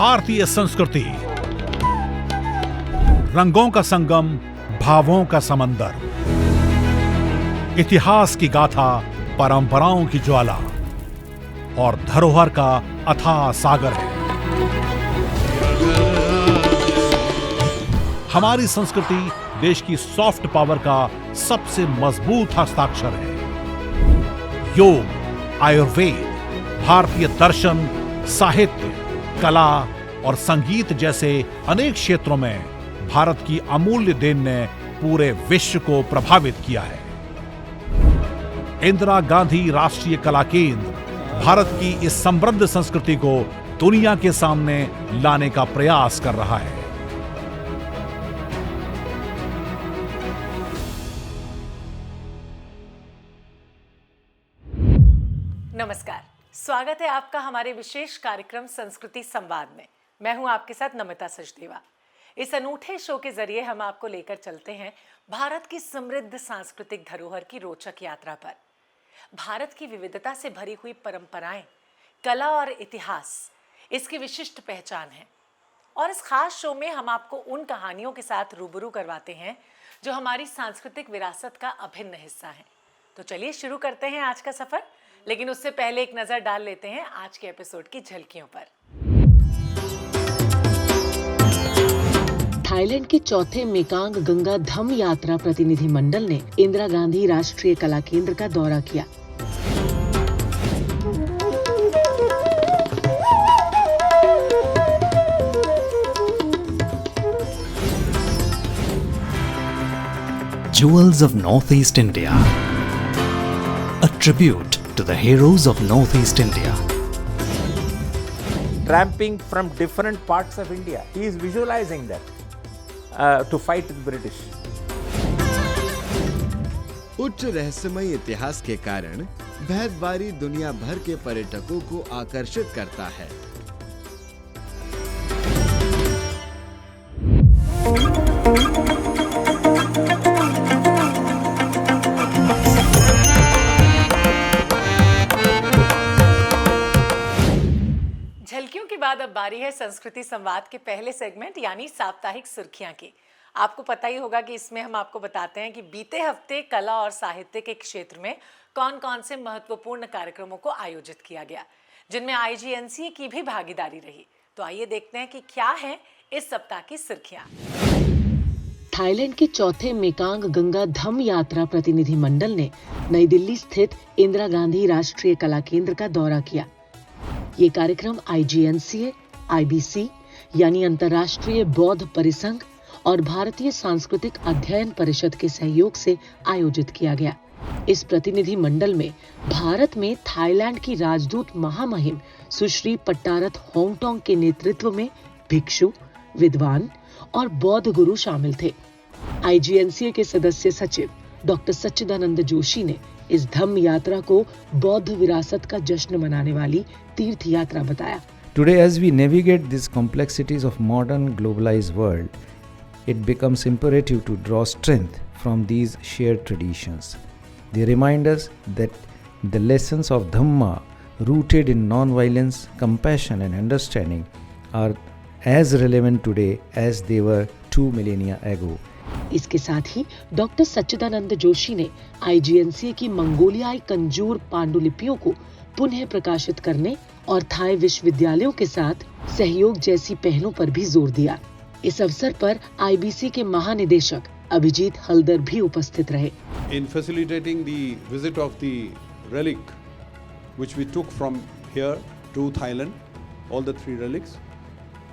भारतीय संस्कृति, रंगों का संगम, भावों का समंदर, इतिहास की गाथा, परंपराओं की ज्वाला और धरोहर का अथाह सागर है। हमारी संस्कृति देश की सॉफ्ट पावर का सबसे मजबूत हस्ताक्षर है। योग, आयुर्वेद, भारतीय दर्शन, साहित्य, कला और संगीत जैसे अनेक क्षेत्रों में भारत की अमूल्य देन ने पूरे विश्व को प्रभावित किया है। इंदिरा गांधी राष्ट्रीय कला केंद्र भारत की इस समृद्ध संस्कृति को दुनिया के सामने लाने का प्रयास कर रहा है। नमस्कार, स्वागत है आपका हमारे विशेष कार्यक्रम संस्कृति संवाद में। मैं हूं आपके साथ नमिता सचदेवा। इस अनूठे शो के जरिए हम आपको लेकर चलते हैं भारत की समृद्ध सांस्कृतिक धरोहर की रोचक यात्रा पर। भारत की विविधता से भरी हुई परंपराएं, कला और इतिहास इसकी विशिष्ट पहचान है। और इस खास शो में हम आपको उन कहानियों के साथ रूबरू करवाते हैं जो हमारी सांस्कृतिक विरासत का अभिन्न हिस्सा हैं। तो चलिए शुरू करते हैं आज का सफर, लेकिन उससे पहले एक नजर डाल लेते हैं आज के एपिसोड की झलकियों पर। थाईलैंड के चौथे मेकांग गंगा धम यात्रा प्रतिनिधि मंडल ने इंदिरा गांधी राष्ट्रीय कला केंद्र का दौरा किया। Jewels of Northeast India, a tribute to the heroes of Northeast India. Tramping from different parts of India, he is visualizing that to fight the British. उच्च रहस्यमय इतिहास के कारण भैदबारी दुनिया भर के पर्यटकों को आकर्षित करता है। झलकियों के बाद अब बारी है संस्कृति संवाद के पहले सेगमेंट यानी साप्ताहिक सुर्खियां की। आपको पता ही होगा कि इसमें हम आपको बताते हैं कि बीते हफ्ते कला और साहित्य के क्षेत्र में कौन कौन से महत्वपूर्ण कार्यक्रमों को आयोजित किया गया, जिनमें IGNCA की भी भागीदारी रही। तो आइए देखते हैं कि क्या है इस सप्ताह की सुर्खियां। थाईलैंड के चौथे मेकांग गंगा धम यात्रा प्रतिनिधि मंडल ने नई दिल्ली स्थित इंदिरा गांधी राष्ट्रीय कला केंद्र का दौरा किया। ये कार्यक्रम IGNCA, IBC यानी अंतर्राष्ट्रीय बौद्ध परिसंघ और भारतीय सांस्कृतिक अध्ययन परिषद के सहयोग से आयोजित किया गया। इस प्रतिनिधि मंडल में भारत में थाईलैंड की राजदूत महामहिम सुश्री पट्टारथ होंगटोंग के नेतृत्व में भिक्षु, विद्वान और बौद्ध गुरु शामिल थे। IGNCA के सदस्य सचिव डॉक्टर सच्चिदानंद जोशी ने इस धम्म यात्रा को बौद्ध विरासत का जश्न मनाने वाली तीर्थ यात्रा बताया। Today, as we navigate these complexities of modern globalized world, it becomes imperative to draw strength from these shared traditions. They remind us that the lessons of Dhamma, rooted in non-violence, compassion and understanding, are as relevant today as they were 2 millennia ago. इसके साथ ही doctor सच्चिदानंद जोशी ने IGNCA की मंगोलियाई कंजूर पांडुलिपियों को पुनः प्रकाशित करने और Thai विश्वविद्यालयों के साथ सहयोग जैसी पहलों पर भी जोर दिया। इस अवसर पर IBC के महानिदेशक अभिजीत हल्दर भी उपस्थित रहे। In facilitating the visit of the relic which we took from here to Thailand, all the 3 relics,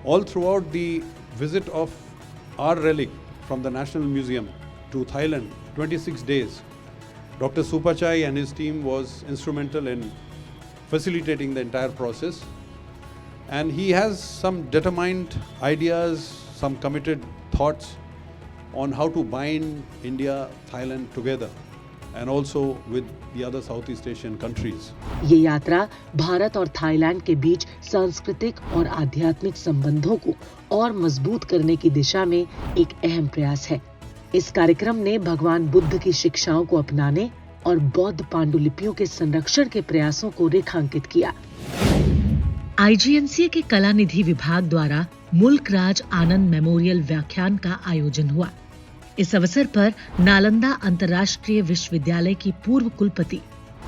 all throughout the visit of our relic from the National Museum to Thailand, 26 days, Dr. Supachai and his team was instrumental in facilitating the entire process, and he has some determined ideas, some committed thoughts on how to bind India, Thailand together and also with the other Southeast Asian countries. ये यात्रा भारत और Thailand के बीच सांस्कृतिक और आध्यात्मिक संबंधों को और मजबूत करने की दिशा में एक अहम प्रयास है। इस कार्यक्रम ने भगवान बुद्ध की शिक्षाओं को अपनाने और बौद्ध पांडुलिपियों के संरक्षण के प्रयासों को रेखांकित किया। आईजीएनसीए के कला निधि विभाग द्वारा मुल्क राज आनंद मेमोरियल व्याख्यान का आयोजन हुआ। इस अवसर पर नालंदा अंतर्राष्ट्रीय विश्वविद्यालय की पूर्व कुलपति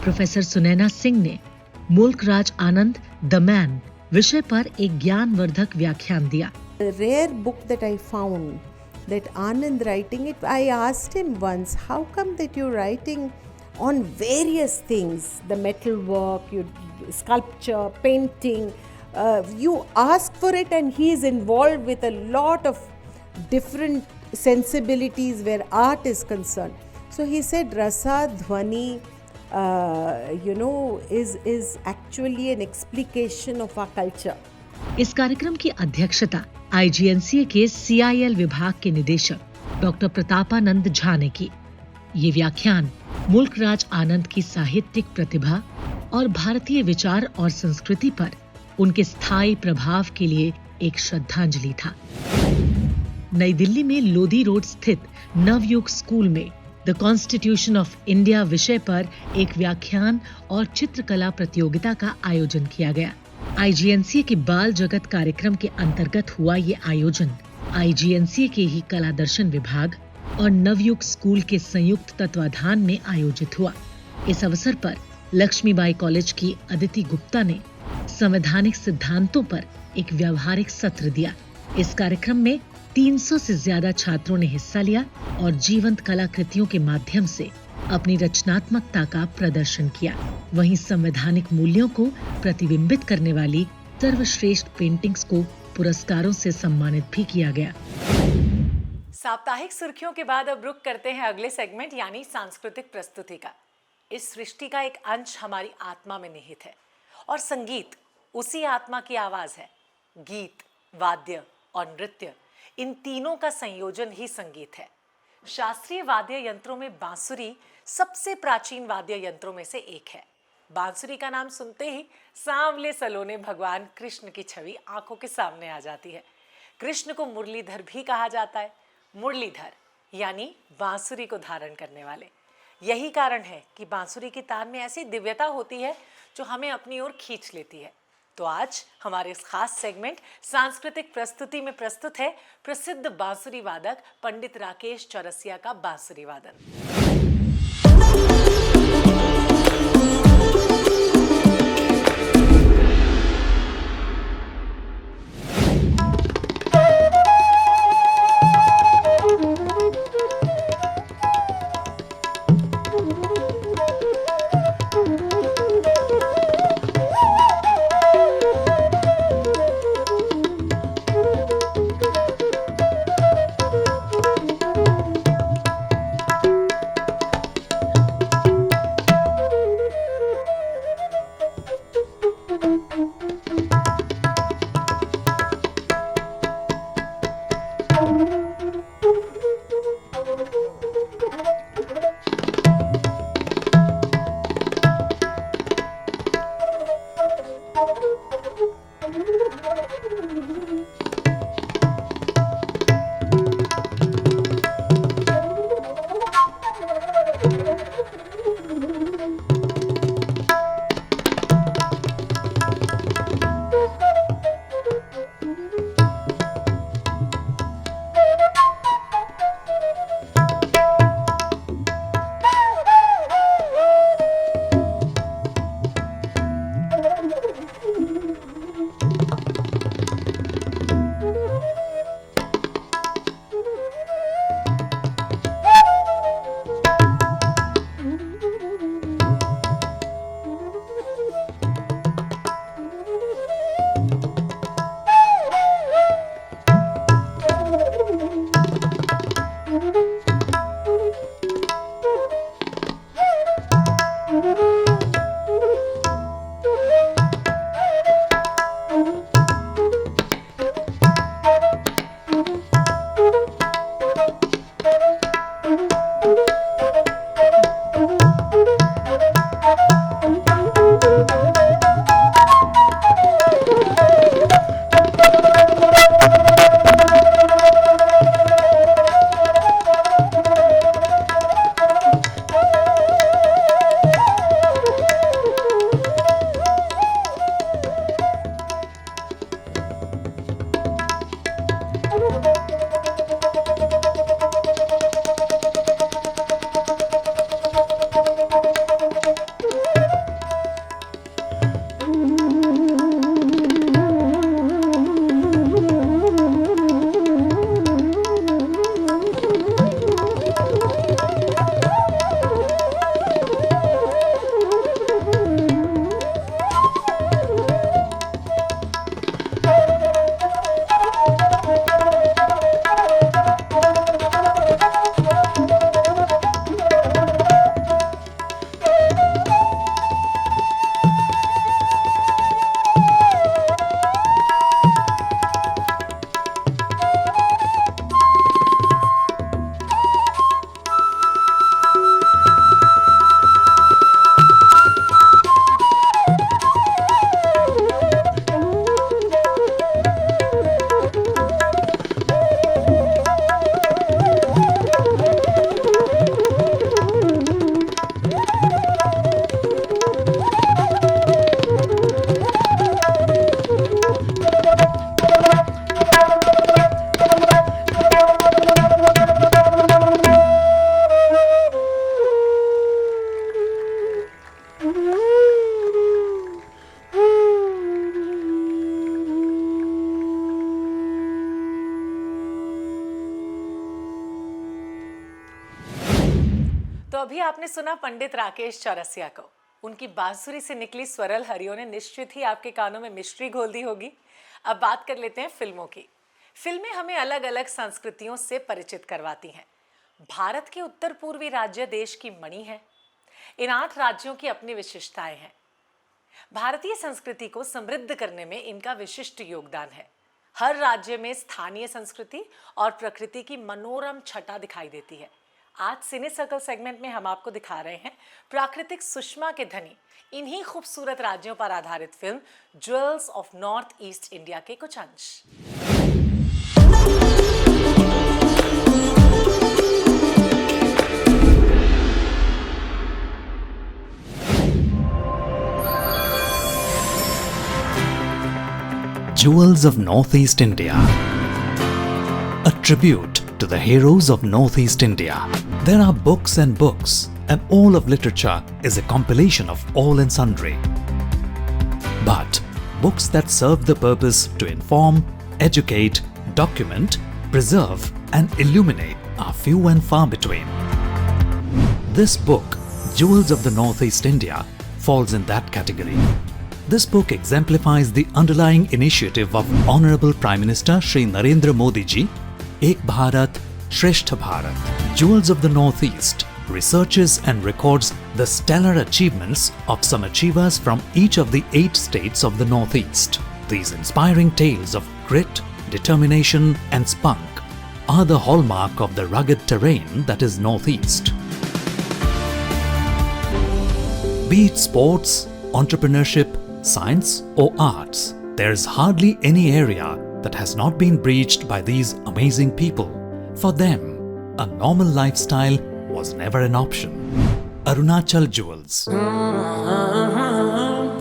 प्रोफेसर सुनैना सिंह ने मुल्क राज आनंद द मैन विषय पर एक ज्ञानवर्धक व्याख्यान दिया। A rare book that I found, that Anand writing it, I asked him once, how come that you're writing on various things, the metal work, your sculpture, painting, you ask for it, and he is involved with a lot of different sensibilities where art is concerned. So he said Rasa Dhwani is actually an explication of our culture. इस कार्यक्रम की अध्यक्षता IGNCA के CIL विभाग के निदेशक doctor प्रतापानंद Jha ने की। ये व्याख्यान मुल्क राज आनंद की साहित्यिक प्रतिभा और भारतीय विचार और संस्कृति पर उनके स्थायी प्रभाव के लिए एक श्रद्धांजलि था। नई दिल्ली में लोधी रोड स्थित नवयुग स्कूल में द कॉन्स्टिट्यूशन ऑफ इंडिया विषय पर एक व्याख्यान और चित्रकला प्रतियोगिता का आयोजन किया गया। आईजीएनसीए के बाल जगत कार्यक्रम के अंतर्गत हुआ ये आयोजन आईजीएनसीए के ही कला दर्शन विभाग और नवयुग स्कूल के संयुक्त तत्वाधान में आयोजित हुआ। इस अवसर पर लक्ष्मीबाई कॉलेज की अदिति गुप्ता ने संवैधानिक सिद्धांतों पर एक व्यावहारिक सत्र दिया। इस कार्यक्रम में 300 से ज्यादा छात्रों ने हिस्सा लिया और जीवंत कलाकृतियों के माध्यम से अपनी रचनात्मकता का प्रदर्शन किया। वहीं संवैधानिक मूल्यों को प्रतिबिंबित करने वाली सर्वश्रेष्ठ पेंटिंग्स को पुरस्कारों से सम्मानित भी किया गया। साप्ताहिक सुर्खियों के बाद अब रुक करते हैं अगले सेगमेंट यानी सांस्कृतिक प्रस्तुति का। इस सृष्टि का एक अंश हमारी आत्मा में निहित है और संगीत उसी आत्मा की आवाज है। गीत, वाद्य और नृत्य, इन तीनों का संयोजन ही संगीत है। शास्त्रीय वाद्य यंत्रों में बांसुरी सबसे प्राचीन वाद्य यंत्रों में से एक है। बांसुरी का नाम सुनते ही सांवले सलोने भगवान कृष्ण की छवि आंखों के सामने आ जाती है। कृष्ण को मुरलीधर भी कहा जाता है। मुरलीधर यानी बांसुरी को धारण करने वाले। यही कारण है कि बांसुरी की तान में ऐसी दिव्यता होती है जो हमें अपनी ओर खींच लेती है। तो आज हमारे इस खास सेगमेंट सांस्कृतिक प्रस्तुति में प्रस्तुत है प्रसिद्ध बांसुरी वादक पंडित राकेश चौरसिया का बांसुरी वादन। अभी आपने सुना पंडित राकेश चौरसिया को। उनकी बांसुरी से निकली स्वरल हरियों ने निश्चित ही आपके कानों में मिश्री घोल दी होगी। अब बात कर लेते हैं फिल्मों की। फिल्में हमें अलग अलग संस्कृतियों से परिचित करवाती हैं। भारत के उत्तर पूर्वी राज्य देश की मणि है। इन 8 राज्यों की अपनी विशेषताएं हैं। भारतीय संस्कृति को समृद्ध करने में इनका विशिष्ट योगदान है। हर राज्य में स्थानीय संस्कृति और प्रकृति की मनोरम छटा दिखाई देती है। आज सिने सर्कल सेगमेंट में हम आपको दिखा रहे हैं प्राकृतिक सुषमा के धनी इन्हीं खूबसूरत राज्यों पर आधारित film jewels of north east India के कुछ अंश। Jewels of Northeast India. A tribute to the heroes of Northeast India. There are books, and all of literature is a compilation of all and sundry. But books that serve the purpose to inform, educate, document, preserve, and illuminate are few and far between. This book, Jewels of the Northeast India, falls in that category. This book exemplifies the underlying initiative of Honorable Prime Minister Shri Narendra Modi ji, Ek Bharat, Shreshtha Bharat. Jewels of the Northeast researches and records the stellar achievements of some achievers from each of the 8 states of the Northeast. These inspiring tales of grit, determination and spunk are the hallmark of the rugged terrain that is Northeast. Be it sports, entrepreneurship, science or arts, there is hardly any area that has not been breached by these amazing people. For them, a normal lifestyle was never an option. Arunachal Jewels.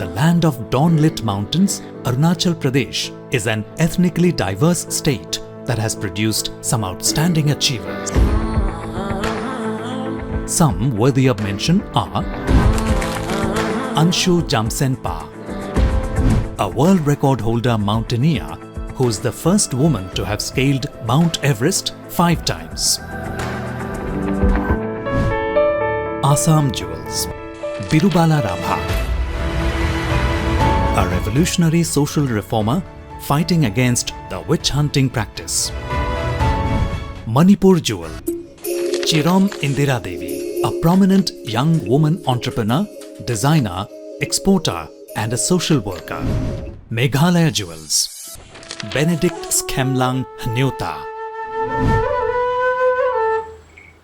The land of dawn-lit mountains, Arunachal Pradesh is an ethnically diverse state that has produced some outstanding achievers. Some worthy of mention are Anshu Jamsenpa, a world record holder mountaineer who is the first woman to have scaled Mount Everest 5 times. Assam Jewels. Birubala Rabha, a revolutionary social reformer fighting against the witch hunting practice. Manipur Jewel. Chirom Indira Devi, a prominent young woman entrepreneur, designer, exporter and a social worker. Meghalaya Jewels. Benedict Skemlang Hnyota,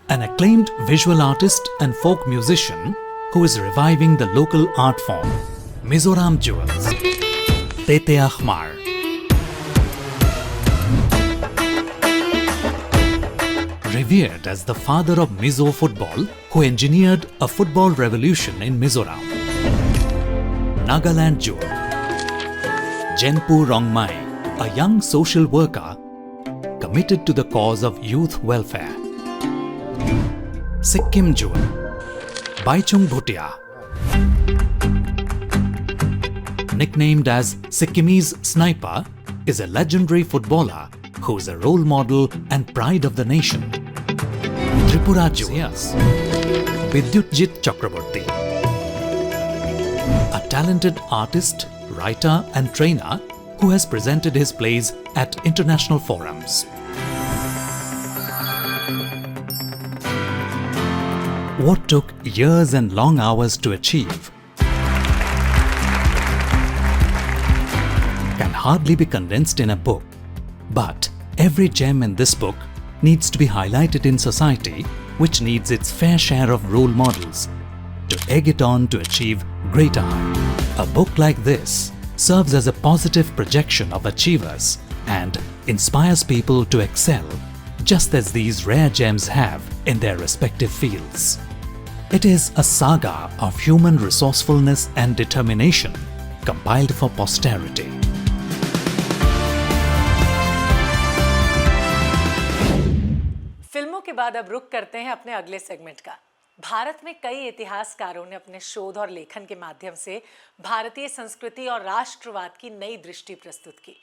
an acclaimed visual artist and folk musician who is reviving the local art form. Mizoram Jewels. Tete Ahmar. Revered as the father of Mizo football, who engineered a football revolution in Mizoram. Nagaland Jewel. Jenpu Rongmai, a young social worker committed to the cause of youth welfare. Sikkim Jewel. Baichung Bhutia, nicknamed as Sikkimese Sniper, is a legendary footballer who is a role model and pride of the nation. Tripura Jewels. Vidyutjit Chakraborty, a talented artist, writer and trainer who has presented his plays at international forums. What took years and long hours to achieve can hardly be condensed in a book, but every gem in this book needs to be highlighted in society, which needs its fair share of role models to egg it on to achieve greater height. A book like this serves as a positive projection of achievers and inspires people to excel, just as these rare gems have in their respective fields. It is a saga of human resourcefulness and determination compiled for posterity. फिल्मों के बाद अब रुक करते हैं अपने अगले segment का। भारत में कई इतिहासकारों ने अपने शोध और लेखन के माध्यम से भारतीय संस्कृति और राष्ट्रवाद की नई दृष्टि प्रस्तुत की।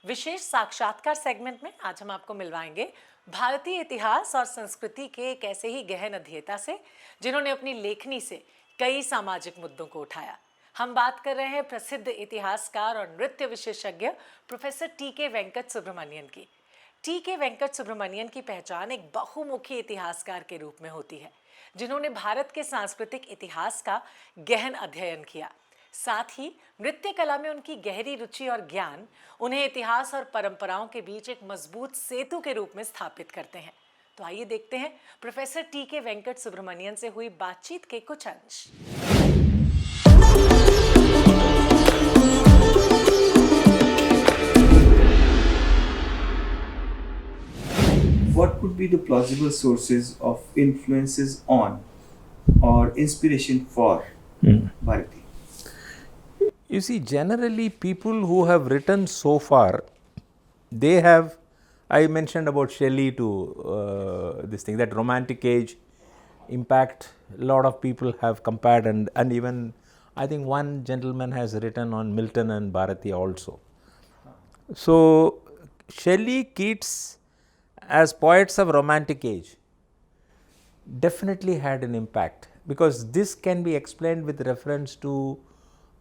विशेष साक्षात्कार सेगमेंट में आज हम आपको मिलवाएंगे भारतीय इतिहास और संस्कृति के एक ऐसे ही गहन अध्येता से जिन्होंने अपनी लेखनी से कई सामाजिक मुद्दों को उठाया। हम बात कर रहे हैं प्रसिद्ध इतिहासकार और नृत्य विशेषज्ञ प्रोफेसर टी.के. वेंकट सुब्रमण्यन की। टी.के. वेंकट सुब्रमण्यन की पहचान एक बहुमुखी इतिहासकार के रूप में होती है, जिन्होंने भारत के सांस्कृतिक इतिहास का गहन अध्ययन किया। साथ ही नृत्य कला में उनकी गहरी रुचि और ज्ञान उन्हें इतिहास और परंपराओं के बीच एक मजबूत सेतु के रूप में स्थापित करते हैं। तो आइए देखते हैं प्रोफेसर टी.के. वेंकट सुब्रमण्यन से हुई बातचीत के कुछ अंश। What could be the plausible sources of influences on or inspiration for Bharati? You see, generally people who have written so far, they have, I mentioned about Shelley to this thing, that romantic age impact, a lot of people have compared, and even I think one gentleman has written on Milton and Bharati also. So Shelley, Keats as poets of romantic age definitely had an impact, because this can be explained with reference to,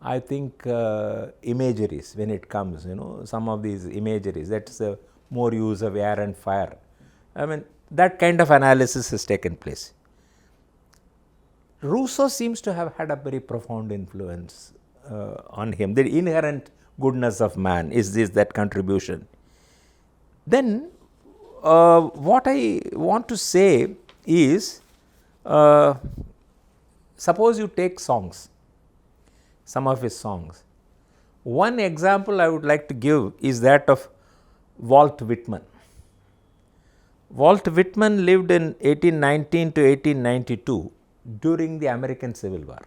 I think, imageries when it comes, some of these imageries, that's more use of air and fire. I mean, that kind of analysis has taken place. Rousseau seems to have had a very profound influence on him. The inherent goodness of man is that contribution. Then what I want to say is, suppose you take songs, some of his songs. One example I would like to give is that of Walt Whitman. Walt Whitman lived in 1819 to 1892 during the American Civil War.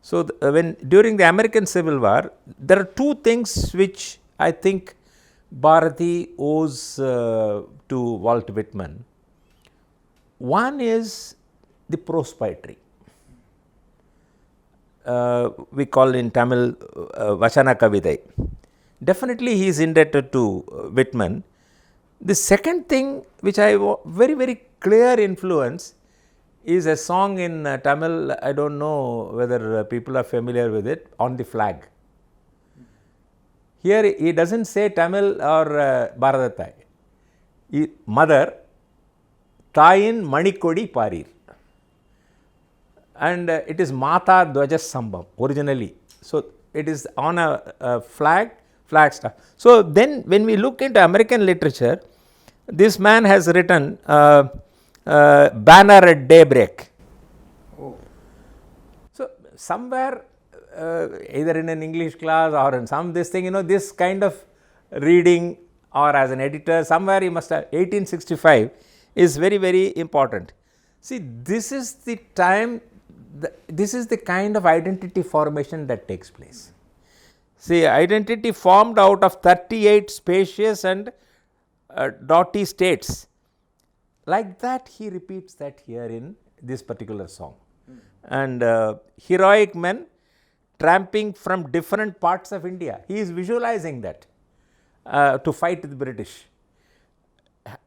So, during the American Civil War, there are two things which I think Bharati owes to Walt Whitman. One is the prose poetry. We call in Tamil Vachana Kavidai. Definitely he is indebted to Whitman. The second thing which I very, very clear influence is a song in Tamil, I do not know whether people are familiar with it, On the Flag. Here he does not say Tamil or Bharadatai. Mother, Tayin Manikodi Parir. And it is Mata Dwajas Sambam originally. So it is on a flagstaff. So then when we look into American literature, this man has written Banner at Daybreak. Oh. So somewhere either in an English class or in some this thing, this kind of reading, or as an editor, somewhere he must have 1865 is very, very important. See, this is the time, this is the kind of identity formation that takes place. See, identity formed out of 38 spacious and doughty states. Like that, he repeats that here in this particular song. And heroic men tramping from different parts of India. He is visualizing that to fight the British.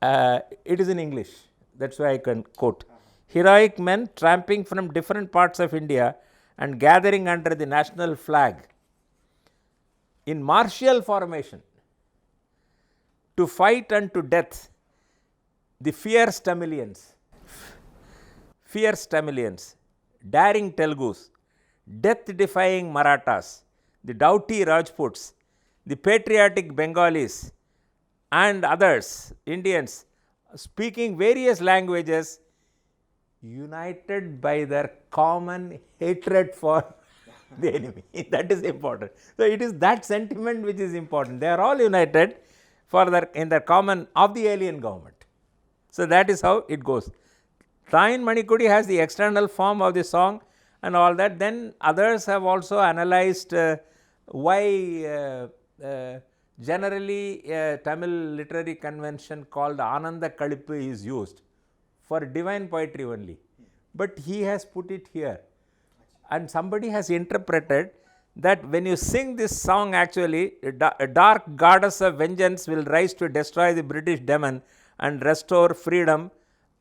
It is in English, that is why I can quote. Heroic men tramping from different parts of India and gathering under the national flag in martial formation to fight unto death the fierce Tamilians, daring Telugus, death-defying Marathas, the doughty Rajputs, the patriotic Bengalis and others, Indians, speaking various languages, united by their common hatred for the enemy. That is important. So it is that sentiment which is important. They are all united in their common of the alien government. So that is how it goes. Tayin Manikudi has the external form of the song and all that. Then others have also analyzed why generally a Tamil literary convention called Ananda Kalippu is used for divine poetry only, but he has put it here, and somebody has interpreted that when you sing this song, actually a dark goddess of vengeance will rise to destroy the British demon and restore freedom,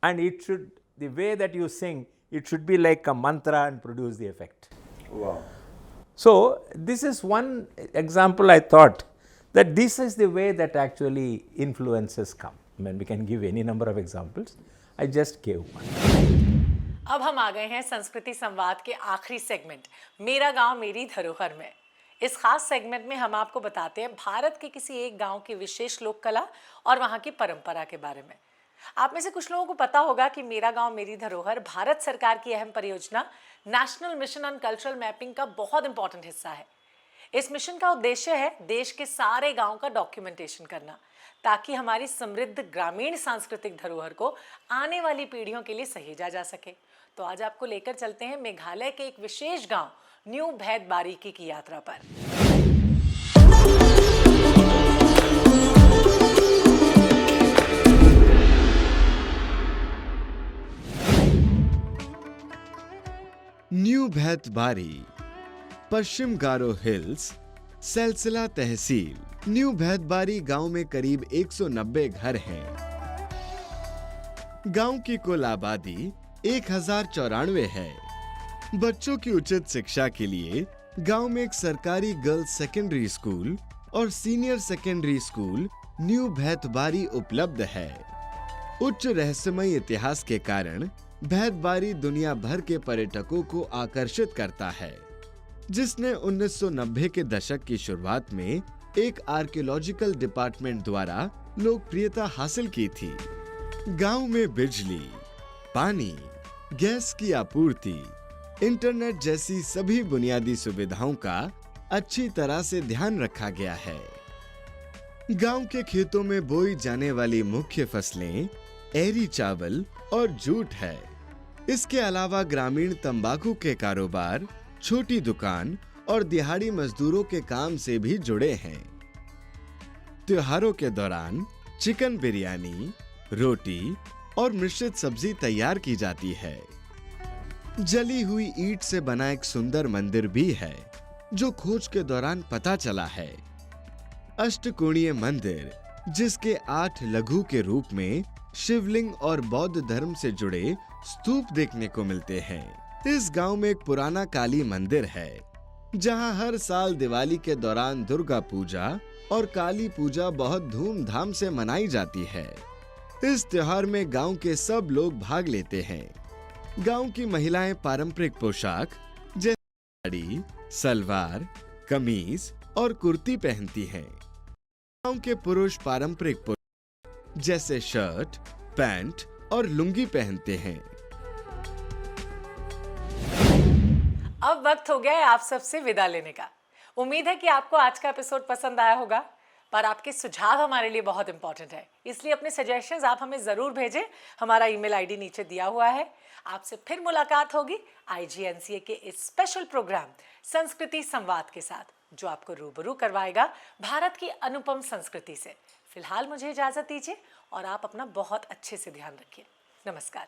and it should, the way that you sing, it should be like a mantra and produce the effect. Wow. So this is one example. I thought that this is the way that actually influences come. I mean, we can give any number of examples. I just gave one. अब हम आ गए हैं संस्कृति संवाद के आखिरी segment मेरा गांव मेरी धरोहर में। इस खास सेगमेंट में हम आपको बताते हैं भारत के किसी एक गांव की विशेष लोक कला और वहां की परंपरा के बारे में। आप में से कुछ लोगों को पता होगा कि मेरा गांव मेरी धरोहर भारत सरकार की अहम परियोजना national mission on cultural mapping का बहुत इंपॉर्टेंट हिस्सा है। इस मिशन का उद्देश्य है देश के सारे गांव का डॉक्यूमेंटेशन करना, ताकि हमारी समृद्ध ग्रामीण सांस्कृतिक धरोहर को आने वाली पीढ़ियों के लिए सहेजा जा सके। तो आज आपको लेकर चलते हैं मेघालय के एक विशेष गांव न्यू भैद बारीकी की यात्रा पर। न्यू भैदबारी, पश्चिम गारो हिल्स, सिलसिला तहसील। न्यू भैदबारी गांव में करीब 190 घर हैं। गांव की कुल आबादी 1094 है। बच्चों की उचित शिक्षा के लिए गांव में एक सरकारी गर्ल्स सेकेंडरी स्कूल और सीनियर सेकेंडरी स्कूल न्यू भैदबारी उपलब्ध है। उच्च रहस्यमय इतिहास के कारण भैदबारी दुनिया भर के पर्यटकों को आकर्षित करता है, जिसने 1990 के दशक की शुरुआत में एक आर्कियोलॉजिकल डिपार्टमेंट द्वारा लोकप्रियता हासिल की थी। गांव में बिजली, पानी, गैस की आपूर्ति, इंटरनेट जैसी सभी बुनियादी सुविधाओं का अच्छी तरह से ध्यान रखा गया है। गांव के खेतों में बोई जाने वाली मुख्य फसलें एरी चावल और जूट है। इसके अलावा ग्रामीण तंबाकू के कारोबार, छोटी दुकान और दिहाड़ी मजदूरों के काम से भी जुड़े हैं। त्योहारों के दौरान चिकन बिरयानी, रोटी और मिश्रित सब्जी तैयार की जाती है। जली हुई ईंट से बना एक सुंदर मंदिर भी है, जो खोज के दौरान पता चला है। अष्टकोणीय मंदिर, जिसके 8 लघु के रूप में शिवलिंग और बौद्ध धर्म से जुड़े स्तूप देखने को मिलते हैं। इस गांव में एक पुराना काली मंदिर है, जहां हर साल दिवाली के दौरान दुर्गा पूजा और काली पूजा बहुत धूमधाम से मनाई जाती है। इस त्योहार में गांव के सब लोग भाग लेते हैं। गांव की महिलाएं पारंपरिक पोशाक जैसे साड़ी, सलवार, कमीज और कुर्ती पहनती हैं। गांव के पुरुष पारंपरिक पोशाक जैसे शर्ट, पैंट और लुंगी पहनते हैं। अब वक्त हो गया है आप सबसे विदा लेने का। उम्मीद है कि आपको आज का एपिसोड पसंद आया होगा, पर आपके सुझाव हमारे लिए बहुत इंपॉर्टेंट है, इसलिए अपने सजेशंस आप हमें जरूर भेजें। हमारा ईमेल आईडी नीचे दिया हुआ है। आपसे फिर मुलाकात होगी IGNCA के इस स्पेशल प्रोग्राम संस्कृति संवाद के साथ, जो आपको रूबरू करवाएगा भारत की अनुपम संस्कृति से। फिलहाल मुझे इजाजत दीजिए और आप अपना बहुत अच्छे से ध्यान रखिए। नमस्कार।